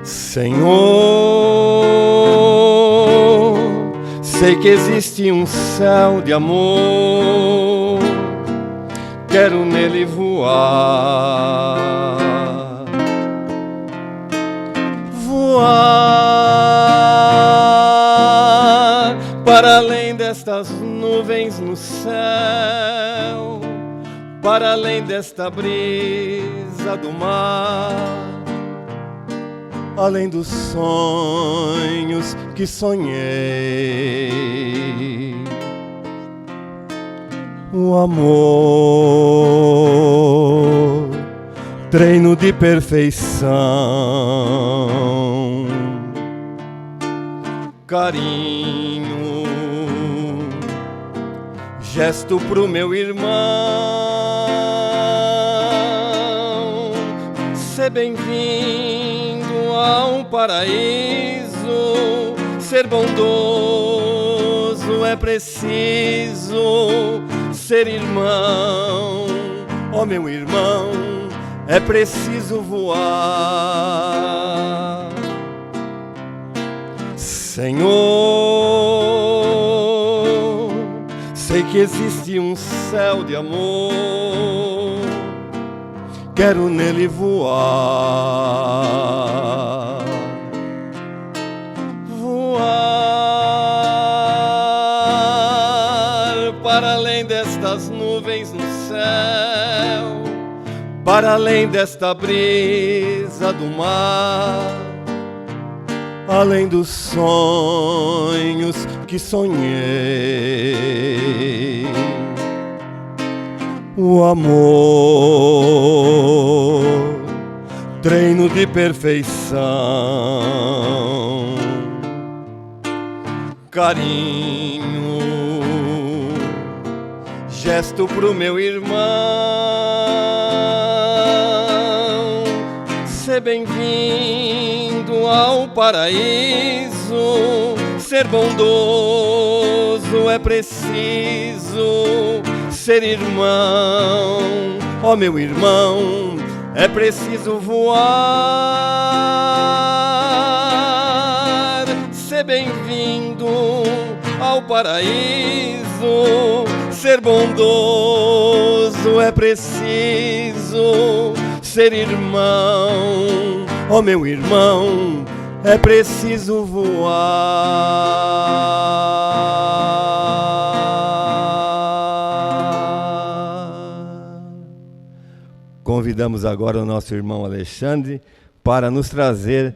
Senhor, sei que existe um céu de amor, quero nele voar, voar para além destas nuvens no céu, para além desta brisa do mar, além dos sonhos que sonhei. O amor, treino de perfeição, carinho, gesto pro meu irmão. Ser bem-vindo a um paraíso, ser bondoso é preciso, ser irmão, ó meu irmão, é preciso voar. Senhor, sei que existe um céu de amor, quero nele voar, voar para além destas nuvens no céu, para além desta brisa do mar, além dos sonhos que sonhei. O amor, treino de perfeição, carinho, gesto pro meu irmão. Ser bem-vindo ao paraíso, ser bondoso é preciso, ser irmão, ó meu irmão, é preciso voar. Ser bem-vindo ao paraíso, ser bondoso é preciso, ser irmão, ó meu irmão, é preciso voar. Convidamos agora o nosso irmão Alexandre para nos trazer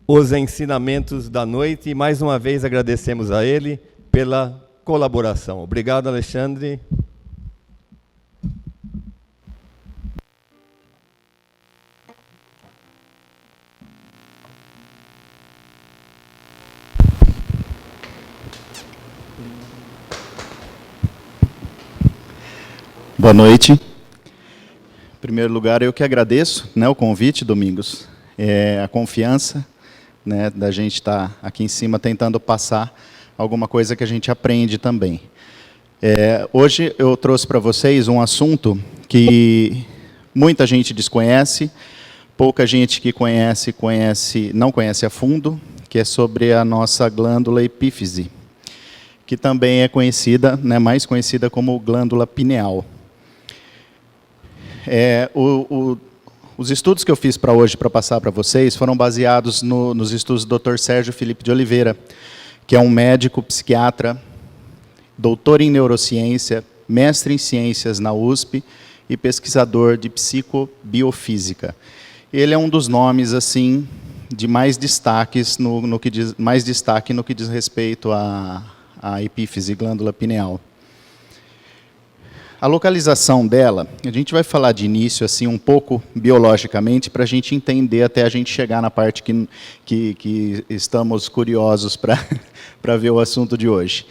os ensinamentos da noite e mais uma vez agradecemos a ele pela colaboração. Obrigado, Alexandre. Boa noite. Em primeiro lugar, eu que agradeço, né, o convite, Domingos, a confiança, né, da gente estar aqui em cima tentando passar alguma coisa que a gente aprende também. Hoje eu trouxe para vocês um assunto que muita gente desconhece, pouca gente que não conhece a fundo, que é sobre a nossa glândula epífise, que também é conhecida, né, mais conhecida como glândula pineal. Os estudos que eu fiz para hoje, para passar para vocês, foram baseados nos estudos do Dr. Sérgio Felipe de Oliveira, que é um médico psiquiatra, doutor em neurociência, mestre em ciências na USP e pesquisador de psicobiofísica. Ele é um dos nomes assim de mais destaques no que diz respeito à epífise, glândula pineal. A localização dela, a gente vai falar de início assim um pouco biologicamente para a gente entender até a gente chegar na parte que estamos curiosos para ver o assunto de hoje.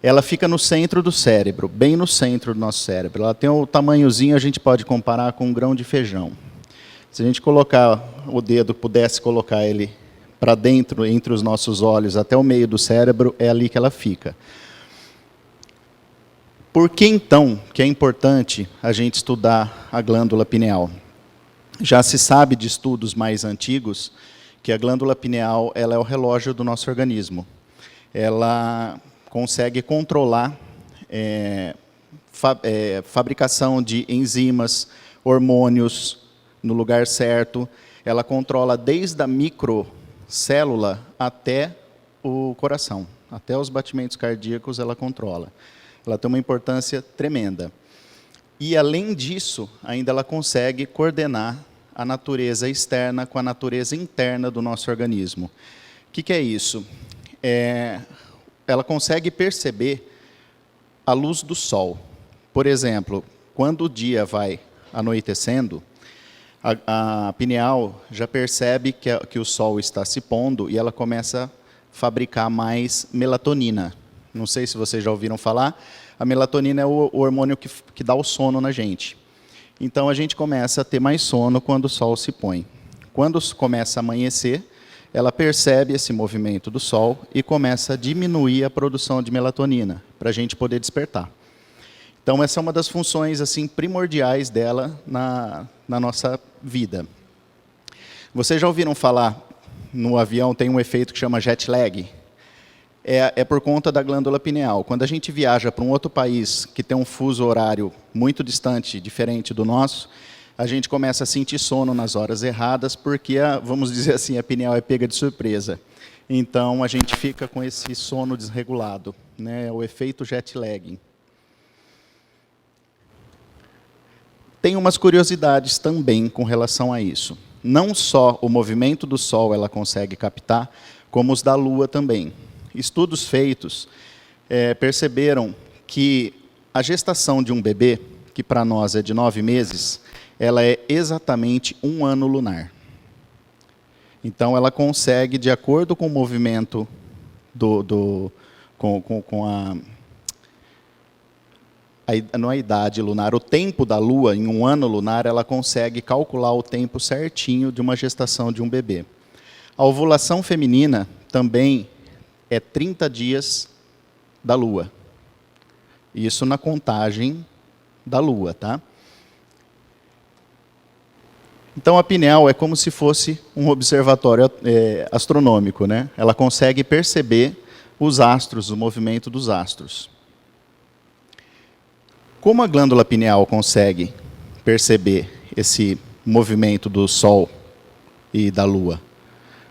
ela fica no centro do cérebro, bem no centro do nosso cérebro. Ela tem o tamanhozinho, a gente pode comparar com um grão de feijão. Se a gente colocar o dedo, pudesse colocar ele para dentro, entre os nossos olhos, até o meio do cérebro, é ali que ela fica. Por que, então, que é importante a gente estudar a glândula pineal? Já se sabe de estudos mais antigos que a glândula pineal ela é o relógio do nosso organismo. Ela consegue controlar fabricação de enzimas, hormônios no lugar certo. Ela controla desde a microcélula até o coração. Até os batimentos cardíacos ela controla. Ela tem uma importância tremenda. E, além disso, ainda ela consegue coordenar a natureza externa com a natureza interna do nosso organismo. O que é isso? Ela consegue perceber a luz do sol. Por exemplo, quando o dia vai anoitecendo, a pineal já percebe que o sol está se pondo e ela começa a fabricar mais melatonina. Não sei se vocês já ouviram falar, a melatonina é o hormônio que dá o sono na gente. Então, a gente começa a ter mais sono quando o sol se põe. Quando começa a amanhecer, ela percebe esse movimento do sol e começa a diminuir a produção de melatonina, para a gente poder despertar. Então, essa é uma das funções assim, primordiais dela na nossa vida. Vocês já ouviram falar, no avião tem um efeito que chama jet lag? É por conta da glândula pineal. Quando a gente viaja para um outro país que tem um fuso horário muito distante, diferente do nosso, a gente começa a sentir sono nas horas erradas, porque, vamos dizer assim, a pineal é pega de surpresa. Então, a gente fica com esse sono desregulado, né? O efeito jet lag. Tem umas curiosidades também com relação a isso. Não só o movimento do Sol ela consegue captar, como os da Lua também. Estudos feitos perceberam que a gestação de um bebê, que para nós é de 9 meses, ela é exatamente 1 ano lunar. Então, ela consegue, de acordo com o movimento não a idade lunar, o tempo da Lua, em 1 ano lunar, ela consegue calcular o tempo certinho de uma gestação de um bebê. A ovulação feminina também é 30 dias da Lua. Isso na contagem da Lua, tá? Então, a pineal é como se fosse um observatório astronômico, né? Ela consegue perceber os astros, o movimento dos astros. Como a glândula pineal consegue perceber esse movimento do Sol e da Lua?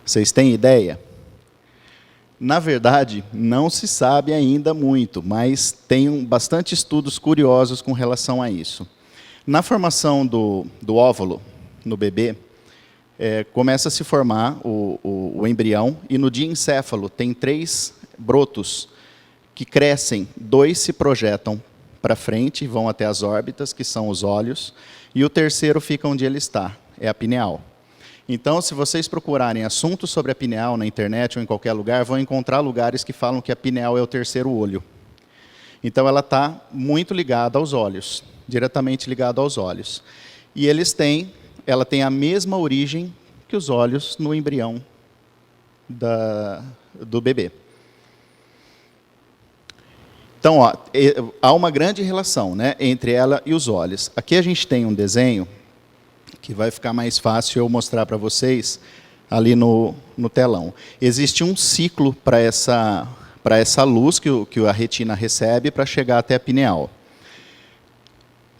Vocês têm ideia? Na verdade, não se sabe ainda muito, mas tem bastante estudos curiosos com relação a isso. Na formação do óvulo, no bebê, começa a se formar o embrião, e no diencéfalo tem 3 brotos que crescem, 2 se projetam para frente, vão até as órbitas, que são os olhos, e o terceiro fica onde ele está, é a pineal. Então, se vocês procurarem assuntos sobre a pineal na internet ou em qualquer lugar, vão encontrar lugares que falam que a pineal é o terceiro olho. Então, ela está muito ligada aos olhos, diretamente ligada aos olhos. E ela tem a mesma origem que os olhos no embrião do bebê. Então, há uma grande relação, né, entre ela e os olhos. Aqui a gente tem um desenho que vai ficar mais fácil eu mostrar para vocês ali no telão. Existe um ciclo para essa luz que a retina recebe para chegar até a pineal.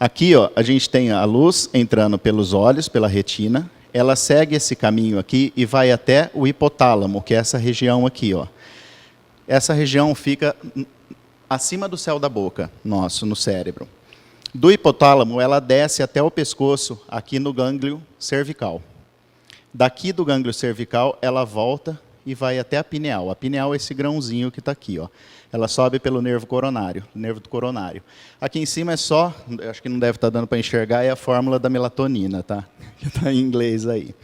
Aqui, a gente tem a luz entrando pelos olhos, pela retina. Ela segue esse caminho aqui e vai até o hipotálamo, que é essa região aqui. Essa região fica acima do céu da boca, no cérebro. Do hipotálamo, ela desce até o pescoço, aqui no gânglio cervical. Daqui do gânglio cervical, ela volta e vai até a pineal. A pineal é esse grãozinho que está aqui. Ela sobe pelo nervo coronário, nervo do coronário. Aqui em cima é só, acho que não deve estar dando para enxergar, é a fórmula da melatonina, tá? Que está em inglês aí.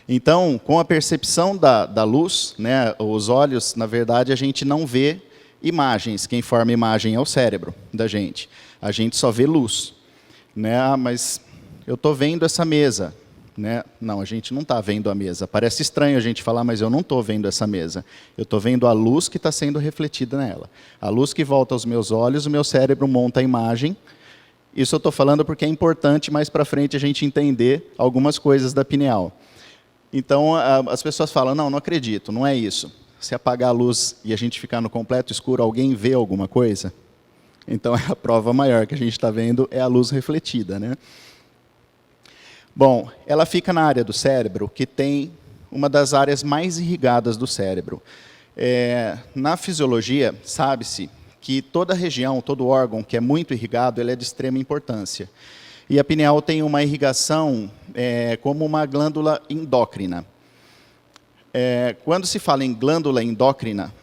Então, com a percepção da luz, né, os olhos, na verdade, a gente não vê Imagens, quem forma imagem é o cérebro da gente. A gente só vê luz. Né? Ah, mas eu estou vendo essa mesa. Né? Não, a gente não está vendo a mesa. Parece estranho a gente falar, mas eu não estou vendo essa mesa. Eu estou vendo a luz que está sendo refletida nela. A luz que volta aos meus olhos, o meu cérebro monta a imagem. Isso eu estou falando porque é importante mais para frente a gente entender algumas coisas da pineal. Então, as pessoas falam, não acredito, não é isso. Se apagar a luz e a gente ficar no completo escuro, alguém vê alguma coisa? Então, é a prova maior que a gente está vendo é a luz refletida. Né? Bom, ela fica na área do cérebro, que tem uma das áreas mais irrigadas do cérebro. Na fisiologia, sabe-se que toda região, todo órgão que é muito irrigado, ele é de extrema importância. E a pineal tem uma irrigação como uma glândula endócrina. Quando se fala em glândula endócrina,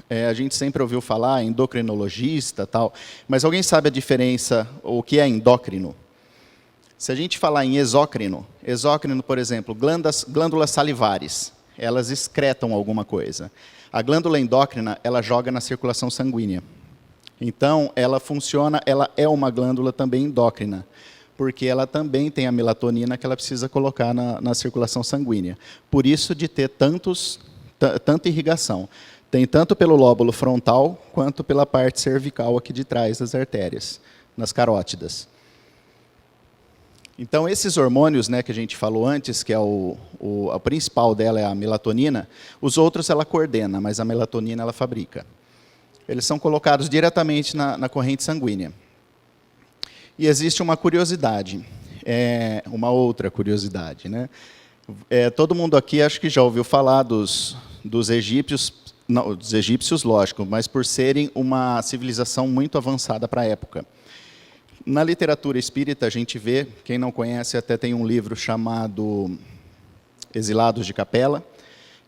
a gente sempre ouviu falar, endocrinologista, tal, mas alguém sabe a diferença, o que é endócrino? Se a gente falar em exócrino, por exemplo, glândulas salivares, elas excretam alguma coisa. A glândula endócrina, ela joga na circulação sanguínea. Então, ela funciona, ela é uma glândula também endócrina, porque ela também tem a melatonina que ela precisa colocar na circulação sanguínea. Por isso de ter tanta irrigação. Tem tanto pelo lóbulo frontal, quanto pela parte cervical aqui de trás das artérias, nas carótidas. Então, esses hormônios, né, que a gente falou antes, que é a principal dela é a melatonina, os outros ela coordena, mas a melatonina ela fabrica. Eles são colocados diretamente na corrente sanguínea. E existe uma curiosidade, uma outra curiosidade. Né? Todo mundo aqui acho que já ouviu falar dos egípcios, não, dos egípcios, lógico, mas por serem uma civilização muito avançada para a época. Na literatura espírita, a gente vê, quem não conhece, até tem um livro chamado Exilados de Capela,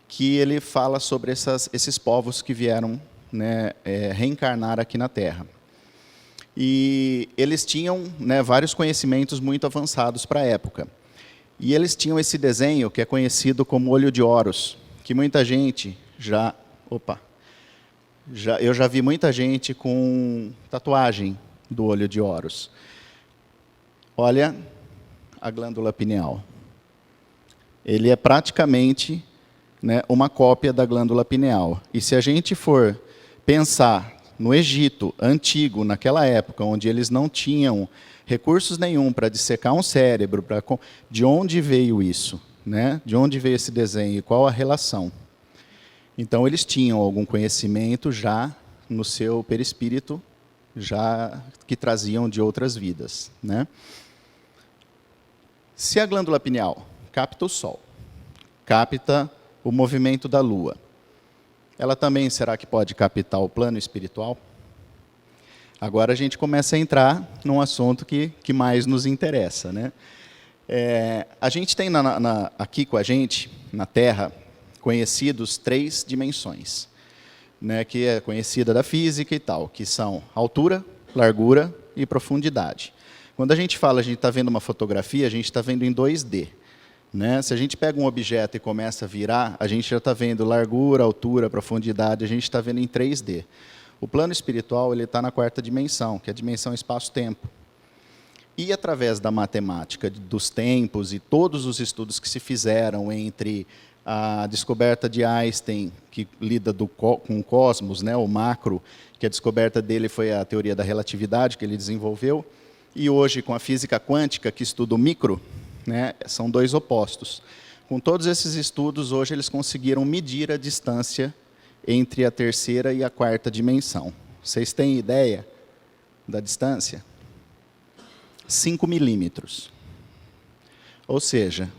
que ele fala sobre esses povos que vieram, né, reencarnar aqui na Terra. E eles tinham, né, vários conhecimentos muito avançados para a época. E eles tinham esse desenho que é conhecido como olho de Horus, que muita gente eu já vi muita gente com tatuagem do olho de Horus. Olha a glândula pineal. Ele é praticamente, né, uma cópia da glândula pineal. E se a gente for pensar no Egito antigo, naquela época, onde eles não tinham recursos nenhum para dissecar um cérebro, de onde veio isso? Né? De onde veio esse desenho e qual a relação? Então, eles tinham algum conhecimento já no seu perispírito, já que traziam de outras vidas. Né? Se a glândula pineal capta o Sol, capta o movimento da Lua, ela também, será que pode captar o plano espiritual? Agora a gente começa a entrar num assunto que mais nos interessa. Né? A gente tem aqui com a gente, na Terra, conhecidos 3 dimensões, né, que é conhecida da física e tal, que são altura, largura e profundidade. Quando a gente fala, a gente está vendo uma fotografia, a gente está vendo em 2D. Né? Se a gente pega um objeto e começa a virar, a gente já está vendo largura, altura, profundidade, a gente está vendo em 3D. O plano espiritual está na 4ª dimensão, que é a dimensão espaço-tempo. E através da matemática, dos tempos e todos os estudos que se fizeram entre a descoberta de Einstein, que lida com o cosmos, né, o macro, que a descoberta dele foi a teoria da relatividade, que ele desenvolveu, e hoje com a física quântica, que estuda o micro, né, são 2 opostos. Com todos esses estudos, hoje eles conseguiram medir a distância entre a 3ª e a 4ª dimensão. Vocês têm ideia da distância? 5 milímetros. Ou seja,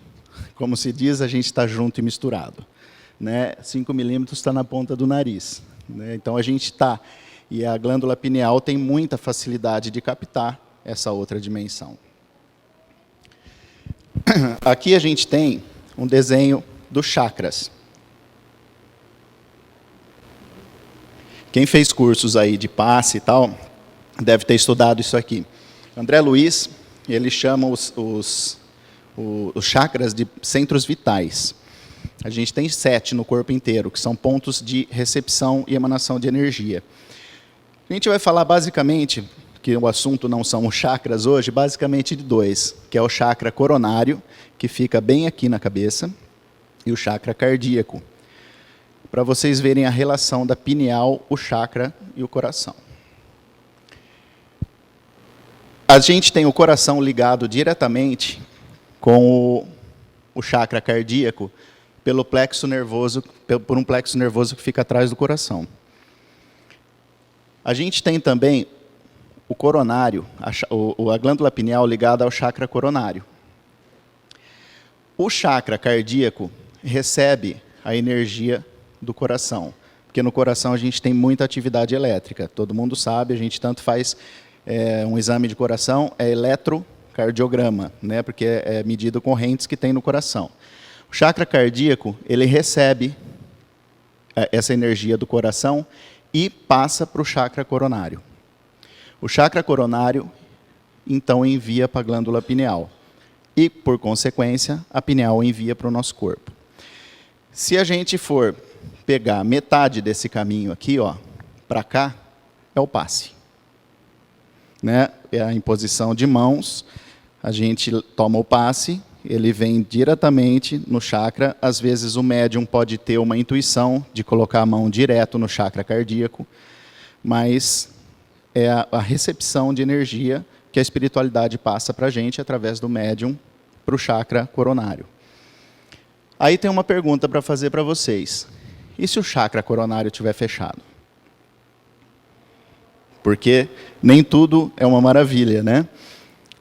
como se diz, a gente está junto e misturado. Né? 5 milímetros está na ponta do nariz. Né? Então, a gente está... E a glândula pineal tem muita facilidade de captar essa outra dimensão. Aqui a gente tem um desenho dos chakras. Quem fez cursos aí de passe e tal, deve ter estudado isso aqui. André Luiz, ele chama os chakras de centros vitais. A gente tem 7 no corpo inteiro, que são pontos de recepção e emanação de energia. A gente vai falar basicamente, que o assunto não são os chakras hoje, basicamente de dois, que é o chakra coronário, que fica bem aqui na cabeça, e o chakra cardíaco, para vocês verem a relação da pineal, o chakra e o coração. A gente tem o coração ligado diretamente com o chakra cardíaco pelo plexo nervoso, por um plexo nervoso que fica atrás do coração. A gente tem também o coronário, a glândula pineal ligada ao chakra coronário. O chakra cardíaco recebe a energia do coração, porque no coração a gente tem muita atividade elétrica. Todo mundo sabe, a gente tanto faz um exame de coração, é eletrocardiograma, né, porque é medido correntes que tem no coração. O chakra cardíaco, ele recebe essa energia do coração e passa para o chakra coronário. O chakra coronário, então, envia para a glândula pineal. E, por consequência, a pineal envia para o nosso corpo. Se a gente for pegar metade desse caminho aqui, ó, para cá, é o passe. Né? É a imposição de mãos, a gente toma o passe, ele vem diretamente no chakra. Às vezes o médium pode ter uma intuição de colocar a mão direto no chakra cardíaco, mas é a recepção de energia que a espiritualidade passa para a gente através do médium para o chakra coronário. Aí tem uma pergunta para fazer para vocês. E se o chakra coronário estiver fechado? Porque nem tudo é uma maravilha, né?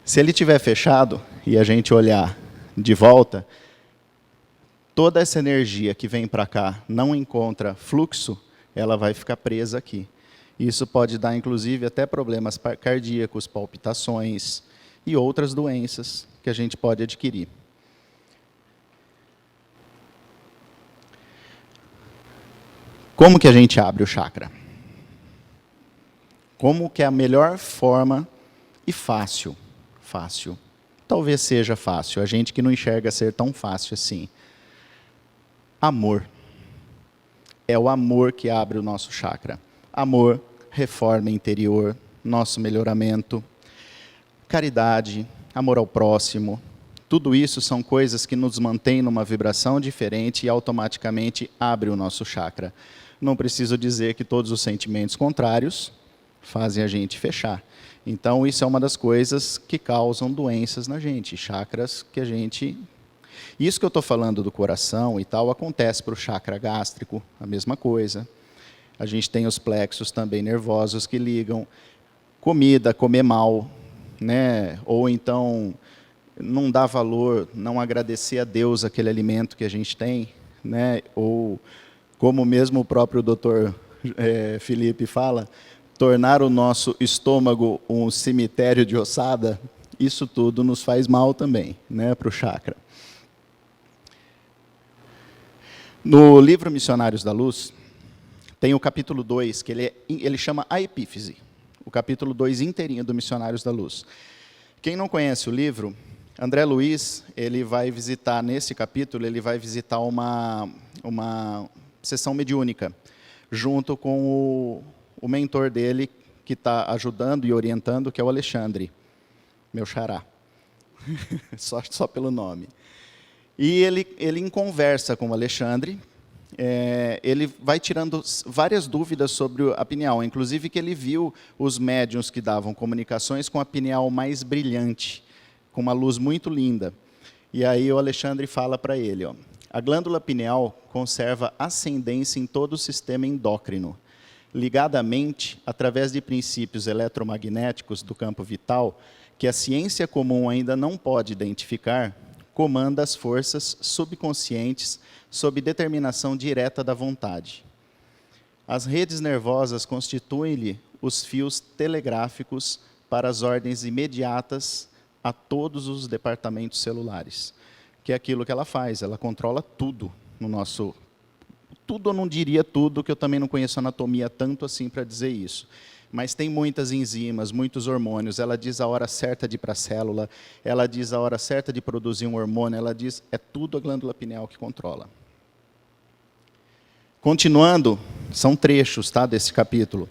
Se ele estiver fechado e a gente olhar de volta, toda essa energia que vem para cá não encontra fluxo, ela vai ficar presa aqui. Isso pode dar, inclusive, até problemas cardíacos, palpitações e outras doenças que a gente pode adquirir. Como que a gente abre o chakra? Como que é a melhor forma e fácil? Fácil. Talvez seja fácil, a gente que não enxerga ser tão fácil assim. Amor. É o amor que abre o nosso chakra. Amor, reforma interior, nosso melhoramento, caridade, amor ao próximo. Tudo isso são coisas que nos mantêm numa vibração diferente e automaticamente abre o nosso chakra. Não preciso dizer que todos os sentimentos contrários fazem a gente fechar. Então, isso é uma das coisas que causam doenças na gente, chakras que a gente... Isso que eu estou falando do coração e tal, acontece para o chakra gástrico, a mesma coisa. A gente tem os plexos também nervosos que ligam. Comida, comer mal, né? Ou então não dar valor, não agradecer a Deus aquele alimento que a gente tem, né? Ou, como mesmo o próprio doutor Felipe fala, tornar o nosso estômago um cemitério de ossada, isso tudo nos faz mal também, né, para o chakra. No livro Missionários da Luz, tem o capítulo 2, que ele chama A Epífise, o capítulo 2 inteirinho do Missionários da Luz. Quem não conhece o livro, André Luiz, ele vai visitar, nesse capítulo, ele vai visitar uma sessão mediúnica, junto com o mentor dele, que está ajudando e orientando, que é o Alexandre, meu xará, só pelo nome. E ele em conversa com o Alexandre, ele vai tirando várias dúvidas sobre a pineal, inclusive que ele viu os médiuns que davam comunicações com a pineal mais brilhante, com uma luz muito linda. E aí o Alexandre fala para ele, ó, a glândula pineal conserva ascendência em todo o sistema endócrino, ligada à mente através de princípios eletromagnéticos do campo vital que a ciência comum ainda não pode identificar, comanda as forças subconscientes sob determinação direta da vontade. As redes nervosas constituem-lhe os fios telegráficos para as ordens imediatas a todos os departamentos celulares, que é aquilo que ela faz, ela controla tudo no nosso... Tudo, eu não diria tudo, que eu também não conheço anatomia tanto assim para dizer isso. Mas tem muitas enzimas, muitos hormônios. Ela diz a hora certa de ir para a célula, ela diz a hora certa de produzir um hormônio, ela diz, é tudo a glândula pineal que controla. Continuando, são trechos, tá, desse capítulo.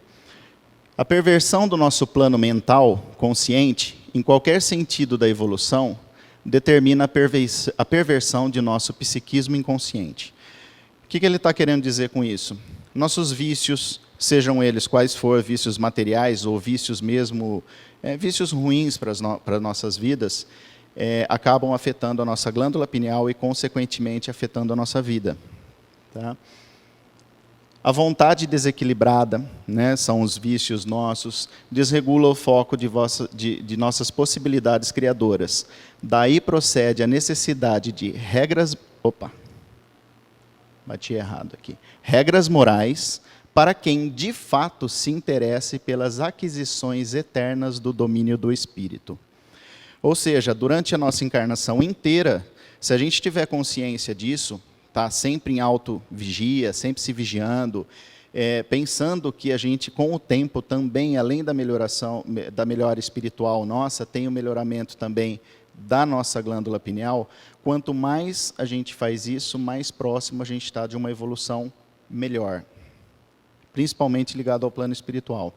A perversão do nosso plano mental consciente, em qualquer sentido da evolução, determina a perversão de nosso psiquismo inconsciente. O que ele está querendo dizer com isso? Nossos vícios, sejam eles quais for, vícios materiais ou vícios mesmo, vícios ruins para as nossas vidas, acabam afetando a nossa glândula pineal e, consequentemente, afetando a nossa vida. Tá? A vontade desequilibrada, né, são os vícios nossos, desregula o foco de nossas possibilidades criadoras. Daí procede a necessidade de regras... Opa! Bati errado aqui. Regras morais para quem, de fato, se interesse pelas aquisições eternas do domínio do espírito. Ou seja, durante a nossa encarnação inteira, se a gente tiver consciência disso, tá sempre em auto-vigia, sempre se vigiando, pensando que a gente, com o tempo, também, além da melhoração, da melhora espiritual nossa, tem o melhoramento também da nossa glândula pineal. Quanto mais a gente faz isso, mais próximo a gente está de uma evolução melhor, principalmente ligado ao plano espiritual.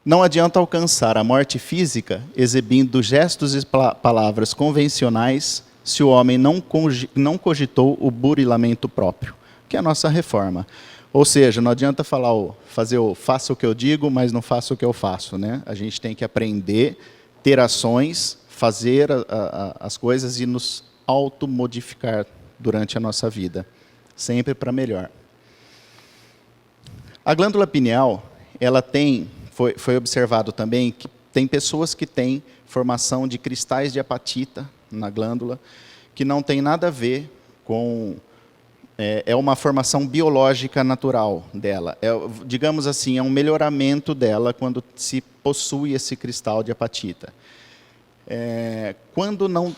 Não adianta alcançar a morte física exibindo gestos e palavras convencionais se o homem não cogitou o burilamento próprio, que é a nossa reforma. Ou seja, não adianta fazer o faça o que eu digo, mas não faça o que eu faço. Né? A gente tem que aprender, ter ações, fazer as coisas e nos automodificar durante a nossa vida, sempre para melhor. A glândula pineal, ela foi observado também que tem pessoas que têm formação de cristais de apatita na glândula, que não tem nada a ver com... É uma formação biológica natural dela. Digamos assim, é um melhoramento dela quando se possui esse cristal de apatita. Quando não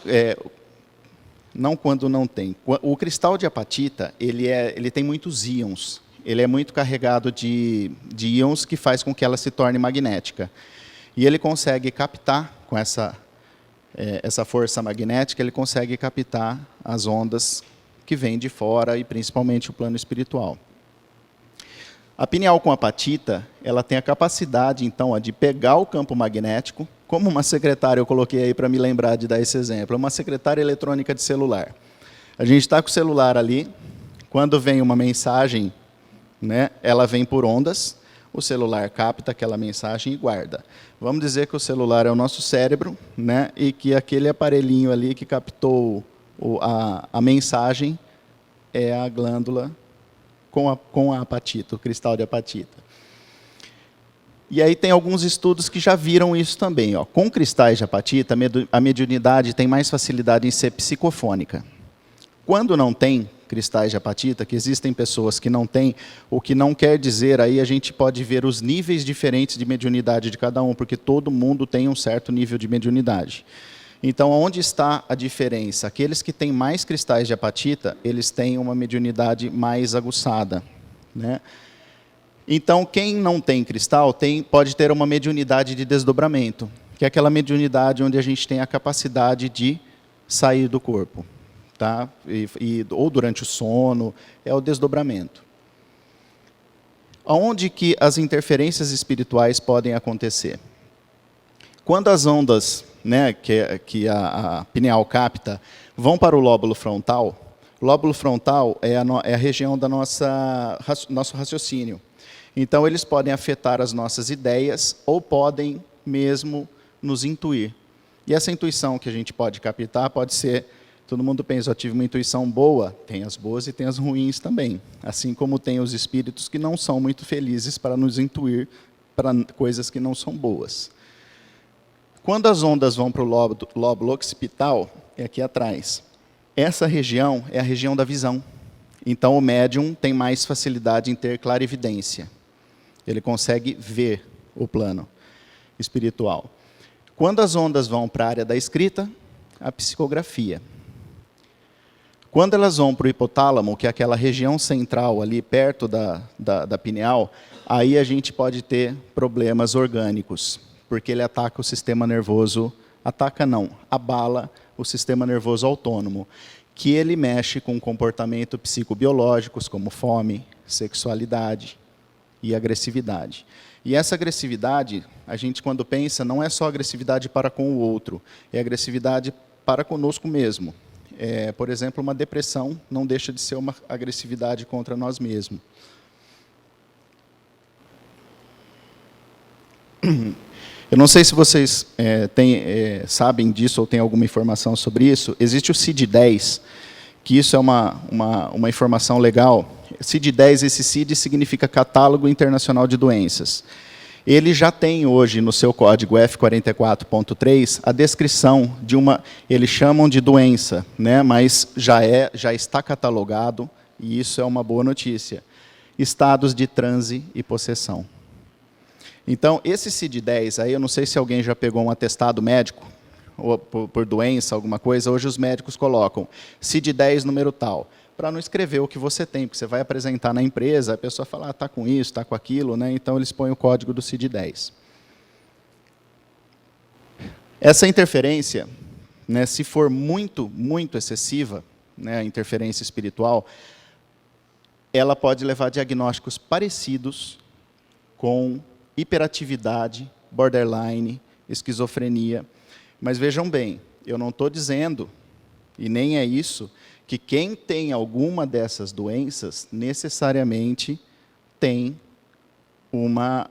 tem. O cristal de apatita, ele tem muitos íons. Ele é muito carregado de íons que faz com que ela se torne magnética. E ele consegue captar, com essa força magnética, ele consegue captar as ondas que vêm de fora e principalmente o plano espiritual. A pineal com apatita, ela tem a capacidade, então, de pegar o campo magnético, como uma secretária, eu coloquei aí para me lembrar de dar esse exemplo, uma secretária eletrônica de celular. A gente está com o celular ali, quando vem uma mensagem, né, ela vem por ondas, o celular capta aquela mensagem e guarda. Vamos dizer que o celular é o nosso cérebro, né, e que aquele aparelhinho ali que captou a mensagem é a glândula com a apatita, o cristal de apatita. E aí tem alguns estudos que já viram isso também. Ó. Com cristais de apatita, a mediunidade tem mais facilidade em ser psicofônica. Quando não tem cristais de apatita, que existem pessoas que não têm, o que não quer dizer, aí a gente pode ver os níveis diferentes de mediunidade de cada um, porque todo mundo tem um certo nível de mediunidade. Então, onde está a diferença? Aqueles que têm mais cristais de apatita, eles têm uma mediunidade mais aguçada. Né? Então, quem não tem cristal pode ter uma mediunidade de desdobramento, que é aquela mediunidade onde a gente tem a capacidade de sair do corpo. Tá? Ou durante o sono, é o desdobramento. Onde que as interferências espirituais podem acontecer? Quando as ondas, né, que a pineal capta vão para o lóbulo frontal é a região da nosso raciocínio. Então, eles podem afetar as nossas ideias ou podem mesmo nos intuir. E essa intuição que a gente pode captar pode ser... Todo mundo pensa, eu tive uma intuição boa, tem as boas e tem as ruins também. Assim como tem os espíritos que não são muito felizes para nos intuir para coisas que não são boas. Quando as ondas vão para o lóbulo occipital, é aqui atrás. Essa região é a região da visão. Então o médium tem mais facilidade em ter clarividência. Ele consegue ver o plano espiritual. Quando as ondas vão para a área da escrita, a psicografia. Quando elas vão para o hipotálamo, que é aquela região central ali perto da pineal, aí a gente pode ter problemas orgânicos, porque ele ataca o sistema nervoso, abala o sistema nervoso autônomo, que ele mexe com comportamento psicobiológicos, como fome, sexualidade, e agressividade. E essa agressividade, a gente quando pensa, não é só agressividade para com o outro, é agressividade para conosco mesmo. Por exemplo, uma depressão não deixa de ser uma agressividade contra nós mesmos. Eu não sei se vocês sabem disso ou têm alguma informação sobre isso. Existe o CID-10, que isso é uma informação legal. CID-10, esse CID significa Catálogo Internacional de Doenças. Ele já tem hoje no seu código F44.3 a descrição de eles chamam de doença, né, mas já está catalogado, e isso é uma boa notícia. Estados de transe e possessão. Então, esse CID-10, aí eu não sei se alguém já pegou um atestado médico, ou por doença, alguma coisa, hoje os médicos colocam CID-10 número tal, para não escrever o que você tem, porque você vai apresentar na empresa, a pessoa fala, está com isso, está com aquilo, né? Então eles põem o código do CID-10. Essa interferência, né, se for muito, muito excessiva, né, a interferência espiritual, ela pode levar a diagnósticos parecidos com hiperatividade, borderline, esquizofrenia. Mas vejam bem, eu não estou dizendo, e nem é isso, que quem tem alguma dessas doenças necessariamente tem uma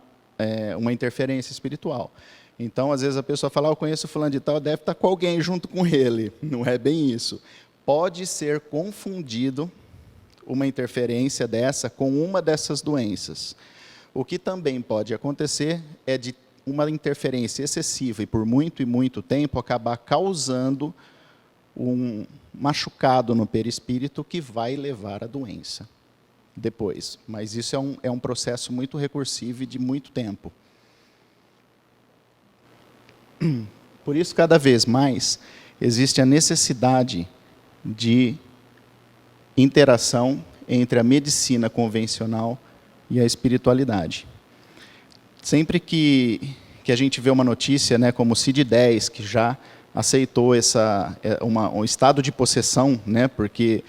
interferência espiritual. Então, às vezes a pessoa fala, eu conheço fulano de tal, deve estar com alguém junto com ele. Não é bem isso. Pode ser confundido uma interferência dessa com uma dessas doenças. O que também pode acontecer é de uma interferência excessiva e por muito e muito tempo acabar causando um machucado no perispírito que vai levar à doença depois. Mas isso é um processo muito recursivo e de muito tempo. Por isso, cada vez mais, existe a necessidade de interação entre a medicina convencional e a espiritualidade. Sempre que a gente vê uma notícia, né, como o CID-10, que já aceitou um estado de possessão, né, porque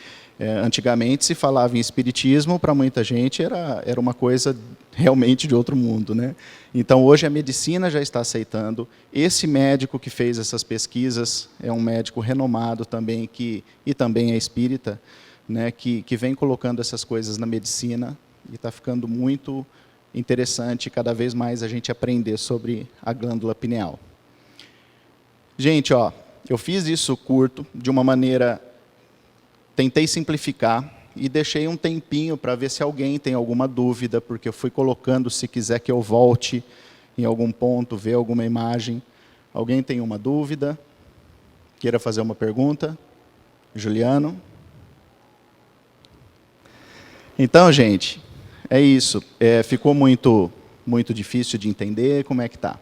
antigamente se falava em espiritismo, para muita gente era uma coisa realmente de outro mundo, né? Então, hoje a medicina já está aceitando. Esse médico que fez essas pesquisas é um médico renomado também, e também é espírita, né, que vem colocando essas coisas na medicina, e está ficando muito interessante cada vez mais a gente aprender sobre a glândula pineal. Gente, eu fiz isso curto, de uma maneira, tentei simplificar e deixei um tempinho para ver se alguém tem alguma dúvida, porque eu fui colocando, se quiser que eu volte em algum ponto, ver alguma imagem. Alguém tem uma dúvida? Queira fazer uma pergunta? Juliano? Então, gente, é isso. Ficou muito, muito difícil de entender? Como é que está?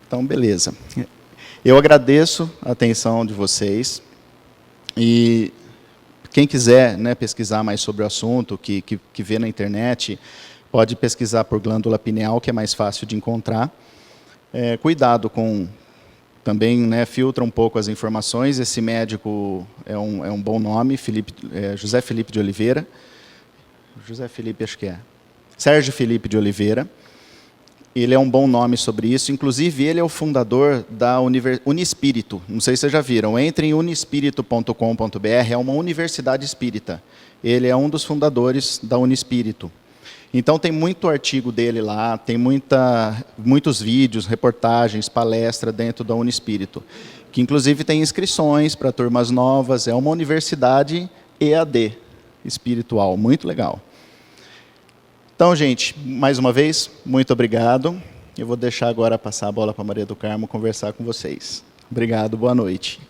Então, beleza. Eu agradeço a atenção de vocês. E quem quiser, né, pesquisar mais sobre o assunto, que vê na internet, pode pesquisar por glândula pineal, que é mais fácil de encontrar. Cuidado com... Também, né, filtra um pouco as informações. Esse médico é um bom nome, José Felipe de Oliveira. José Felipe, acho que é. Sérgio Felipe de Oliveira. Ele é um bom nome sobre isso. Inclusive, ele é o fundador da Unispírito. Não sei se vocês já viram. Entre em unispírito.com.br, é uma universidade espírita. Ele é um dos fundadores da Unispírito. Então, tem muito artigo dele lá, tem muitos vídeos, reportagens, palestra dentro da Unispírito, que inclusive tem inscrições para turmas novas. É uma universidade EAD espiritual, muito legal. Então, gente, mais uma vez, muito obrigado. Eu vou deixar agora passar a bola para a Maria do Carmo conversar com vocês. Obrigado, boa noite.